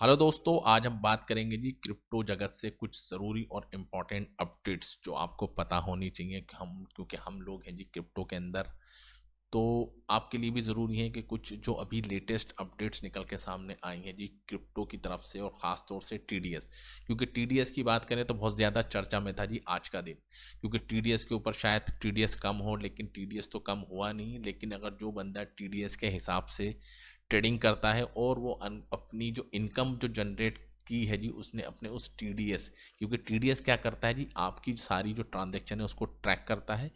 Hello दोस्तों, आज हम बात करेंगे जी क्रिप्टो जगत से कुछ ज़रूरी और इम्पोर्टेंट अपडेट्स जो आपको पता होनी चाहिए कि क्योंकि हम लोग हैं जी क्रिप्टो के अंदर। तो आपके लिए भी ज़रूरी है कि कुछ जो अभी लेटेस्ट अपडेट्स निकल के सामने आई हैं जी क्रिप्टो की तरफ से, और ख़ास तौर से टीडीएस। क्योंकि टीडीएस की बात करें तो बहुत ज़्यादा चर्चा में था जी आज का दिन, क्योंकि टीडीएस के ऊपर शायद टीडीएस कम हो, लेकिन टीडीएस तो कम हुआ नहीं। लेकिन अगर जो बंदा टीडीएस के हिसाब से ट्रेडिंग करता है और वो अपनी जो इनकम जो जनरेट की है जी उसने अपने उस टीडीएस, क्योंकि टीडीएस क्या करता है जी आपकी सारी जो ट्रांजैक्शन है उसको ट्रैक करता है,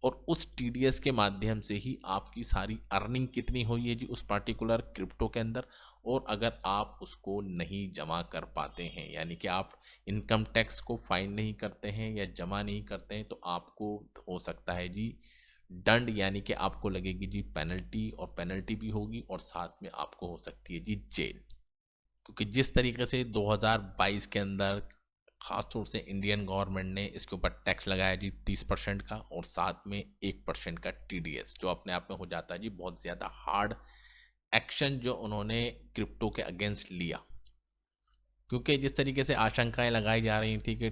और उस टीडीएस के माध्यम से ही आपकी सारी अर्निंग कितनी हुई है जी उस पर्टिकुलर क्रिप्टो के अंदर। और अगर आप उसको नहीं जमा कर पाते हैं, यानी कि आप इनकम टैक्स को फाइल नहीं करते हैं या जमा नहीं करते हैं, तो आपको हो सकता है जी दंड, यानी कि आपको लगेगी जी पेनल्टी, और पेनल्टी भी होगी और साथ में आपको हो सकती है जी जेल। क्योंकि जिस तरीके से 2022 के अंदर खासतौर से इंडियन गवर्नमेंट ने इसके ऊपर टैक्स लगाया जी 30% का, और साथ में 1% का टीडीएस, जो अपने आप में हो जाता है जी बहुत ज़्यादा हार्ड एक्शन जो उन्होंने क्रिप्टो के अगेंस्ट लिया। क्योंकि जिस तरीके से आशंकाएं लगाई जा रही थी कि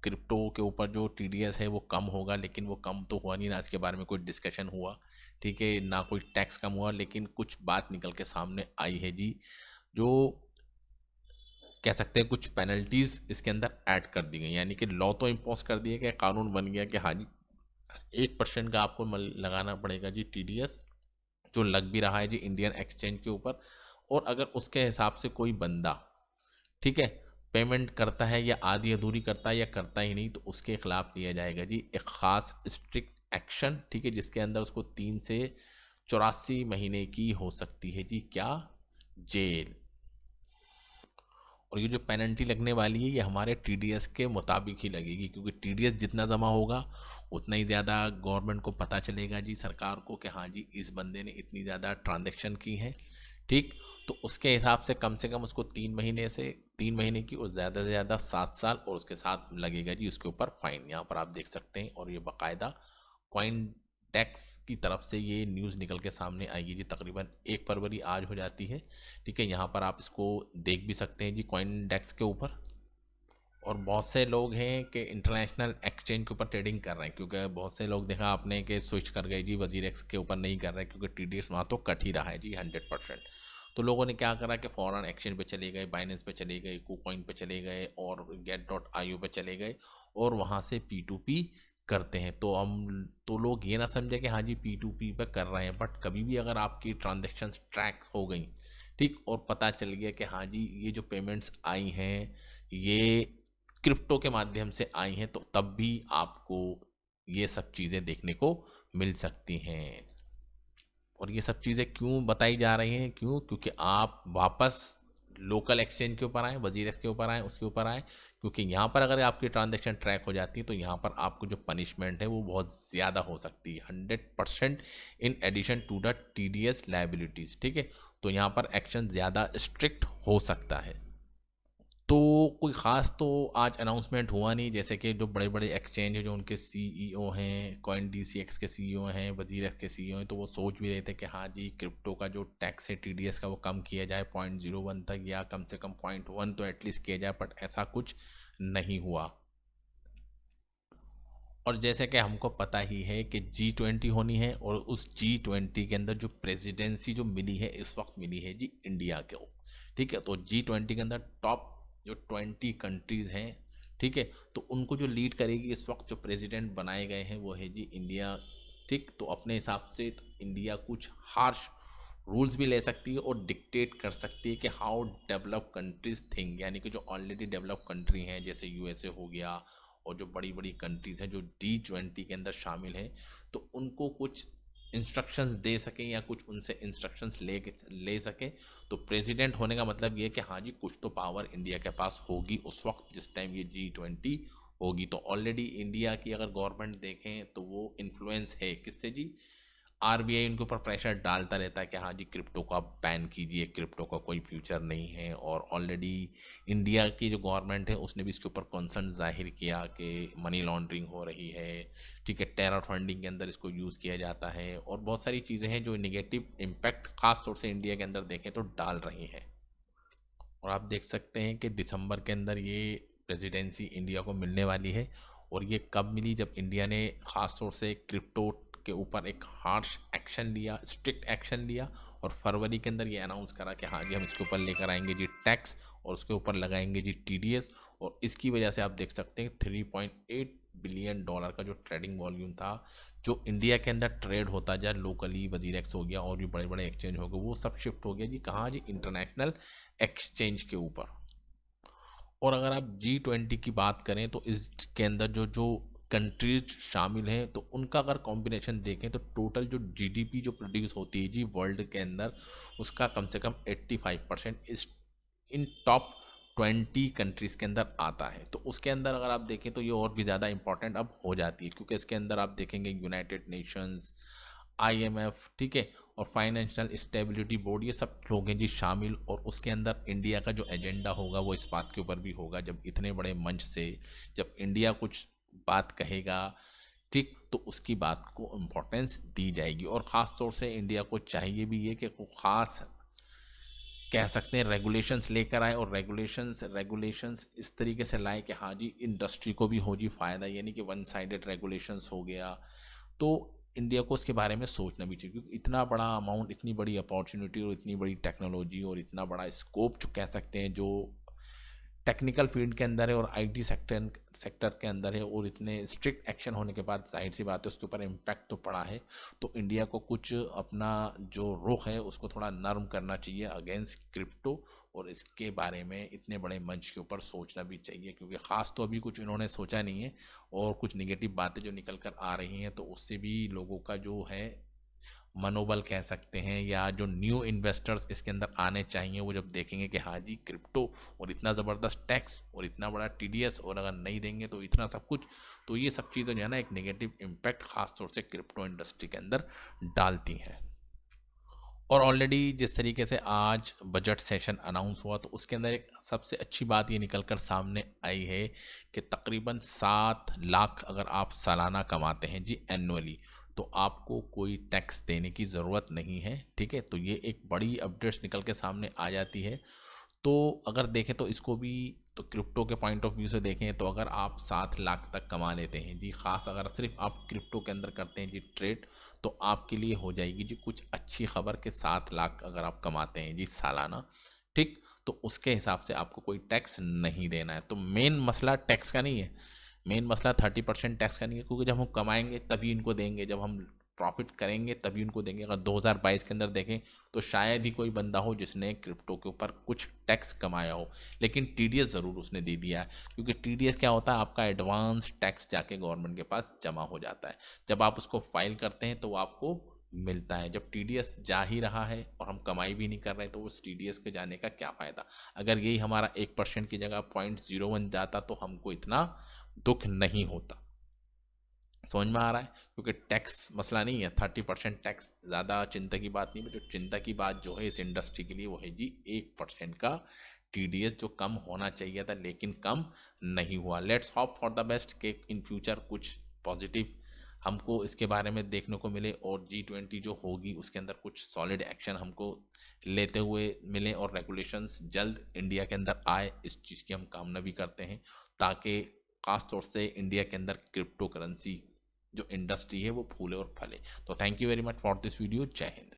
क्रिप्टो के ऊपर जो टीडीएस है वो कम होगा, लेकिन वो कम तो हुआ नहीं, ना इसके बारे में कोई डिस्कशन हुआ, ठीक है, ना कोई टैक्स कम हुआ। लेकिन कुछ बात निकल के सामने आई है जी, जो कह सकते हैं कुछ पेनल्टीज इसके अंदर ऐड कर दी गई, यानी कि लॉ तो इम्पोज कर दिया गया, कानून बन गया कि हाँ जी 1% का आपको लगाना पड़ेगा जी टीडीएस, जो लग भी रहा है जी इंडियन एक्सचेंज के ऊपर। और अगर उसके हिसाब से कोई बंदा, ठीक है, पेमेंट करता है या आधी अधूरी करता है या करता ही नहीं, तो उसके खिलाफ लिया जाएगा जी एक खास स्ट्रिक्ट एक्शन, ठीक है, जिसके अंदर उसको 3 से 84 महीने की हो सकती है जी क्या, जेल। और ये जो पेनल्टी लगने वाली है ये हमारे टीडीएस के मुताबिक ही लगेगी, क्योंकि टीडीएस जितना जमा होगा उतना ही ज़्यादा गवर्नमेंट को पता चलेगा जी, सरकार को, कि हाँ जी इस बंदे ने इतनी ज़्यादा ट्रांजैक्शन की है, ठीक। तो उसके हिसाब से कम उसको 3 महीने की, और ज़्यादा से ज़्यादा 7 साल, और उसके साथ लगेगा जी उसके ऊपर फाइन, यहाँ पर आप देख सकते हैं। और ये बाकायदा कॉइन टैक्स की तरफ से ये न्यूज़ निकल के सामने आएगी जी, तकरीबन 1 फरवरी आज हो जाती है, ठीक है। यहाँ पर आप इसको देख भी सकते हैं जी कॉइन डेक्स के ऊपर। और बहुत से लोग हैं कि इंटरनेशनल एक्सचेंज के ऊपर ट्रेडिंग कर रहे हैं, क्योंकि बहुत से लोग देखा आपने कि स्विच कर गए जी वजीर एक्स के ऊपर नहीं कर रहे, क्योंकि टीडीएस वहाँ तो कट ही रहा है जी 100%। तो लोगों ने क्या करा कि फ़ौरन एक्सचेंज पे चले गए, बाइनेंस पे चले गए, कूकॉइन पे चले गए, और get.io पे चले गए, और वहाँ से P2P करते हैं। तो लोग ये ना समझे कि हाँ जी P2P पे कर रहे हैं, बट कभी भी अगर आपकी ट्रांजेक्शन ट्रैक हो गई, ठीक, और पता चल गया कि हाँ जी ये जो पेमेंट्स आई हैं ये क्रिप्टो के माध्यम से आई हैं, तो तब भी आपको ये सब चीज़ें देखने को मिल सकती हैं। और ये सब चीज़ें क्यों बताई जा रही हैं, क्यों, क्योंकि आप वापस लोकल एक्सचेंज के ऊपर आएँ, वजीरेक्स के ऊपर आएँ, उसके ऊपर आएँ, क्योंकि यहाँ पर अगर आपकी ट्रांजैक्शन ट्रैक हो जाती है तो यहाँ पर आपको जो पनिशमेंट है वो बहुत ज़्यादा हो सकती है, 100% in addition to the TDS liabilities, ठीक है। तो यहाँ पर एक्शन ज़्यादा स्ट्रिक्ट हो सकता है। तो कोई ख़ास तो आज अनाउंसमेंट हुआ नहीं, जैसे कि जो बड़े बड़े एक्सचेंज हैं जो उनके सीईओ हैं, कॉइन DCX के सीईओ हैं, वजीरेक्स के सीईओ हैं, तो वो सोच भी रहे थे कि हाँ जी क्रिप्टो का जो टैक्स है टीडीएस का वो कम किया जाए 0.01 तक, या कम से कम 0.1 तो एटलीस्ट किया जाए, बट ऐसा कुछ नहीं हुआ। और जैसे कि हमको पता ही है कि G20 होनी है, और उस G20 के अंदर जो प्रेसिडेंसी जो मिली है इस वक्त मिली है जी इंडिया को, ठीक है। तो G20 के अंदर टॉप जो 20 कंट्रीज़ हैं, ठीक है, तो उनको जो लीड करेगी इस वक्त जो प्रेसिडेंट बनाए गए हैं वो है जी इंडिया, ठीक। तो अपने हिसाब से तो इंडिया कुछ हार्श रूल्स भी ले सकती है और डिक्टेट कर सकती है कि हाउ डेवलप कंट्रीज थिंक, यानी कि जो ऑलरेडी डेवलप कंट्री हैं जैसे यूएसए हो गया, और जो बड़ी बड़ी कंट्रीज़ हैं जो G20 के अंदर शामिल हैं, तो उनको कुछ इंस्ट्रक्शंस दे सकें या कुछ उनसे इंस्ट्रक्शंस ले सकें। तो प्रेसिडेंट होने का मतलब ये है कि हाँ जी कुछ तो पावर इंडिया के पास होगी उस वक्त जिस टाइम ये G20 होगी। तो ऑलरेडी इंडिया की अगर गवर्नमेंट देखें तो वो इन्फ्लुएंस है किससे जी, आरबीआई उनके ऊपर प्रेशर डालता रहता है कि हाँ जी क्रिप्टो को आप बैन कीजिए, क्रिप्टो का कोई फ्यूचर नहीं है। और ऑलरेडी इंडिया की जो गवर्नमेंट है उसने भी इसके ऊपर कंसर्न जाहिर किया कि मनी लॉन्ड्रिंग हो रही है, ठीक है, टेरर फंडिंग के अंदर इसको यूज़ किया जाता है, और बहुत सारी चीज़ें हैं जो नेगेटिव इम्पैक्ट खास तौर से इंडिया के अंदर देखें तो डाल रही हैं। और आप देख सकते हैं कि दिसंबर के अंदर ये प्रेसिडेंसी इंडिया को मिलने वाली है। और ये कब मिली, जब इंडिया ने ख़ास तौर से क्रिप्टो के ऊपर एक हार्श एक्शन लिया, स्ट्रिक्ट एक्शन लिया, और फरवरी के अंदर ये अनाउंस करा कि हाँ जी हम इसके ऊपर लेकर आएंगे जी टैक्स, और उसके ऊपर लगाएंगे जी टीडीएस। और इसकी वजह से आप देख सकते हैं 3.8 बिलियन डॉलर का जो ट्रेडिंग वॉल्यूम था, जो इंडिया के अंदर ट्रेड होता जाए लोकली, वजीरेक्स हो गया और भी बड़े बड़े एक्सचेंज हो गए, वो सब शिफ्ट हो गया जी कहाँ जी, इंटरनेशनल एक्सचेंज के ऊपर। और अगर आप G20 की बात करें तो इसके अंदर जो जो कंट्रीज शामिल हैं, तो उनका अगर कॉम्बिनेशन देखें तो टोटल जो जीडीपी जो प्रोड्यूस होती है जी वर्ल्ड के अंदर, उसका कम से कम 85% इस इन टॉप 20 कंट्रीज़ के अंदर आता है। तो उसके अंदर अगर आप देखें तो ये और भी ज़्यादा इंपॉर्टेंट अब हो जाती है, क्योंकि इसके अंदर आप देखेंगे यूनाइटेड नेशंस, आईएमएफ, ठीक है, और फाइनेंशियल स्टेबिलिटी बोर्ड, ये सब लोग हैं जी शामिल। और उसके अंदर इंडिया का जो एजेंडा होगा वो इस बात के ऊपर भी होगा, जब इतने बड़े मंच से जब इंडिया कुछ बात कहेगा, ठीक, तो उसकी बात को इम्पोर्टेंस दी जाएगी। और ख़ास तौर से इंडिया को चाहिए भी ये कि वो ख़ास कह सकते हैं रेगुलेशंस लेकर आए, और रेगुलेशंस रेगुलेशंस इस तरीके से लाए कि हाँ जी इंडस्ट्री को भी हो जी फ़ायदा, यानी कि वन साइडेड रेगुलेशंस हो गया। तो इंडिया को उसके बारे में सोचना भी चाहिए, क्योंकि इतना बड़ा अमाउंट, इतनी बड़ी अपॉर्चुनिटी और इतनी बड़ी टेक्नोलॉजी और इतना बड़ा स्कोप जो कह सकते हैं, जो टेक्निकल फील्ड के अंदर है और आईटी सेक्टर सेक्टर के अंदर है, और इतने स्ट्रिक्ट एक्शन होने के बाद जाहिर सी बात है उसके ऊपर इम्पैक्ट तो पड़ा है। तो इंडिया को कुछ अपना जो रुख है उसको थोड़ा नर्म करना चाहिए अगेंस्ट क्रिप्टो, और इसके बारे में इतने बड़े मंच के ऊपर सोचना भी चाहिए, क्योंकि ख़ास तो अभी कुछ इन्होंने सोचा नहीं है। और कुछ निगेटिव बातें जो निकल कर आ रही हैं, तो उससे भी लोगों का जो है मनोबल कह सकते हैं, या जो न्यू इन्वेस्टर्स इसके अंदर आने चाहिए, वो जब देखेंगे कि हाँ जी क्रिप्टो और इतना ज़बरदस्त टैक्स और इतना बड़ा टीडीएस, और अगर नहीं देंगे तो इतना सब कुछ, तो ये सब चीज़ें जो है ना एक नेगेटिव इम्पैक्ट खास तौर से क्रिप्टो इंडस्ट्री के अंदर डालती हैं। और ऑलरेडी जिस तरीके से आज बजट सेशन अनाउंस हुआ, तो उसके अंदर एक सबसे अच्छी बात ये निकल कर सामने आई है कि तकरीबन 7 लाख अगर आप सालाना कमाते हैं जी एनुअली, तो आपको कोई टैक्स देने की ज़रूरत नहीं है, ठीक है। तो ये एक बड़ी अपडेट्स निकल के सामने आ जाती है। तो अगर देखें तो इसको भी, तो क्रिप्टो के पॉइंट ऑफ व्यू से देखें तो अगर आप 7 लाख तक कमा लेते हैं जी, ख़ास अगर सिर्फ आप क्रिप्टो के अंदर करते हैं जी ट्रेड, तो आपके लिए हो जाएगी जी कुछ अच्छी खबर के 7 लाख अगर आप कमाते हैं जी सालाना, ठीक, तो उसके हिसाब से आपको कोई टैक्स नहीं देना है। तो मेन मसला टैक्स का नहीं है, मेन मसला 30% टैक्स का नहीं है, क्योंकि जब हम कमाएंगे तभी इनको देंगे, जब हम प्रॉफिट करेंगे तभी उनको देंगे। अगर 2022 के अंदर देखें तो शायद ही कोई बंदा हो जिसने क्रिप्टो के ऊपर कुछ टैक्स कमाया हो, लेकिन टीडीएस ज़रूर उसने दे दिया है। क्योंकि टीडीएस क्या होता है, आपका एडवांस टैक्स जाके गवर्नमेंट के पास जमा हो जाता है, जब आप उसको फाइल करते हैं तो वो आपको मिलता है। जब टीडीएस जा ही रहा है और हम कमाई भी नहीं कर रहे, तो उस टीडीएस के जाने का क्या फ़ायदा। अगर यही हमारा 1% की जगह 0.01 जाता तो हमको इतना दुख नहीं होता। समझ में आ रहा है, क्योंकि टैक्स मसला नहीं है, 30% टैक्स ज़्यादा चिंता की बात नहीं है। जो चिंता की बात जो है इस इंडस्ट्री के लिए वो है जी 1% का टीडीएस, जो कम होना चाहिए था लेकिन कम नहीं हुआ। Let's hope for the best कि इन फ्यूचर कुछ पॉजिटिव हमको इसके बारे में देखने को मिले, और G20 जो होगी उसके अंदर कुछ सॉलिड एक्शन हमको लेते हुए मिले, और रेगुलेशंस जल्द इंडिया के अंदर आए, इस चीज़ की हम कामना भी करते हैं, ताकि खास तौर से इंडिया के अंदर क्रिप्टो करेंसी जो इंडस्ट्री है वो फूले और फले। तो thank you very much for this video. जय हिंद।